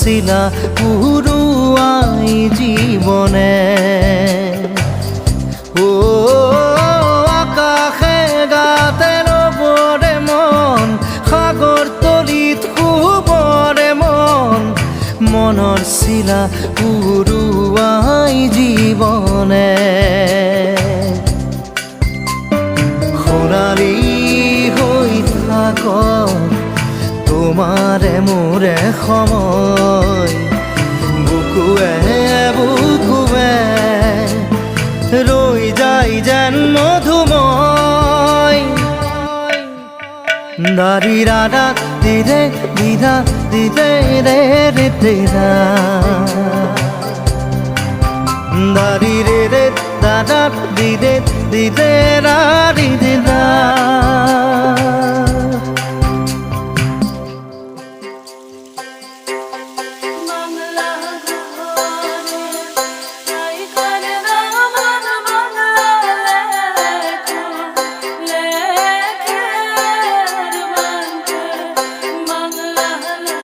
শিলা পুরুয়াই জীবনে ও আকাশে গাতে রবরে মন সাগর তলিত শুবরে মন মনৰ শিলা পুরুয়াই জীবনে সোণালী হৈ থাক তোমাৰে মোৰে সময় বুকুৱে বুকুৱে ৰৈ যায় যেন মধুময় দাৰি ৰাধা দিদে দিদা দিদে ৰে ৰে দিদা দাৰি ৰে ৰে দাদা দিদে দিদে ৰা দিদা